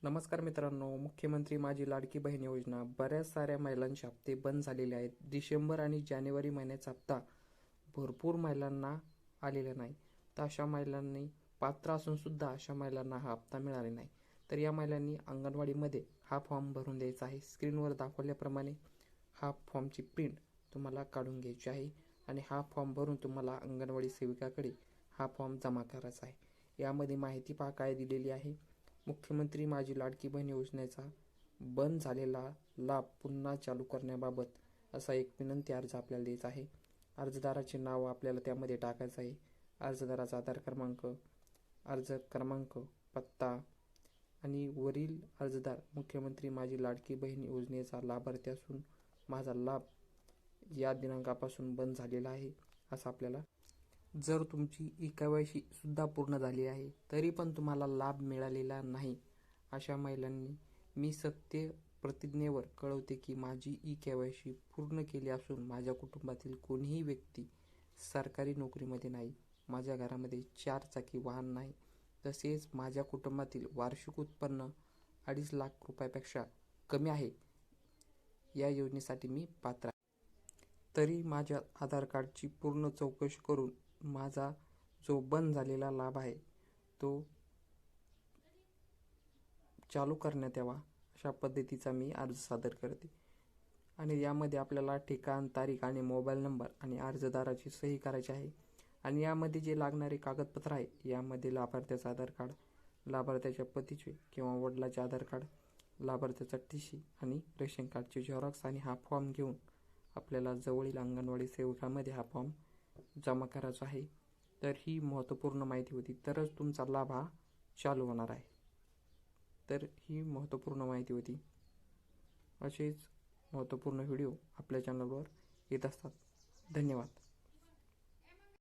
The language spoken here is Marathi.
नमस्कार मित्रांनो, मुख्यमंत्री माझी लाडकी बहीण योजना बऱ्याच साऱ्या महिलांचे हप्ते बंद झालेले आहेत. डिसेंबर आणि जानेवारी महिन्याचा हप्ता भरपूर महिलांना आलेला नाही. तर अशा महिलांनी पात्र असून सुद्धा अशा महिलांना हा हप्ता मिळाला नाही. तर या महिलांनी अंगणवाडीमध्ये हा फॉर्म भरून द्यायचा आहे. स्क्रीनवर दाखवल्याप्रमाणे हा फॉर्मची प्रिंट तुम्हाला काढून घ्यायची आहे आणि हा फॉर्म भरून तुम्हाला अंगणवाडी सेविकाकडे हा फॉर्म जमा करायचा आहे. यामध्ये माहिती पहा काय दिलेली आहे. मुख्यमंत्री माझी लाडकी बहीण योजनेचा बंद झालेला लाभ पुन्हा चालू करण्याबाबत असा एक विनंती अर्ज आपल्याला द्यायचा आहे. अर्जदाराचे नाव आपल्याला त्यामध्ये टाकायचं आहे. अर्जदाराचा आधार क्रमांक, पत्ता आणि वरील अर्जदार मुख्यमंत्री माझी लाडकी बहीण योजनेचा लाभार्थी असून माझा लाभ या दिनांकापासून बंद झालेला आहे असं आपल्याला. जर तुमची ई-के-वाय-सी सुद्धा पूर्ण झाली आहे तरी पण तुम्हाला लाभ मिळालेला नाही अशा महिलांनी मी सत्य प्रतिज्ञेवर कळवते की माझी ई-के-वाय-सी पूर्ण केली असून माझ्या कुटुंबातील कोणीही व्यक्ती सरकारी नोकरीमध्ये नाही, माझ्या घरामध्ये 4 चाकी वाहन नाही, तसेच माझ्या कुटुंबातील वार्षिक उत्पन्न 2.5 लाख रुपयापेक्षा कमी आहे. या योजनेसाठी मी पात्र आहे. तरी माझ्या आधार कार्डची पूर्ण चौकशी करून माझा जो बंद झालेला लाभ आहे तो चालू करण्यात यावा अशा पद्धतीचा मी अर्ज सादर करते. आणि यामध्ये आपल्याला ठिकाण, तारीख आणि मोबाईल नंबर आणि अर्जदाराची सही करायची आहे. आणि यामध्ये जे लागणारे कागदपत्र आहे यामध्ये लाभार्थ्याचं आधार कार्ड, लाभार्थ्याच्या पतीचे किंवा वडिलाचे आधार कार्ड, लाभार्थ्याचा TC आणि रेशन कार्डची झेरॉक्स आणि हा फॉर्म घेऊन आपल्याला जवळील अंगणवाडी सेविकामध्ये हा फॉर्म जमा करायचा आहे. तर ही महत्त्वपूर्ण माहिती होती. तरच तुमचा लाभ हा चालू होणार आहे. तर ही महत्त्वपूर्ण माहिती होती. असेच महत्त्वपूर्ण व्हिडिओ आपल्या चॅनलवर येत असतात. धन्यवाद.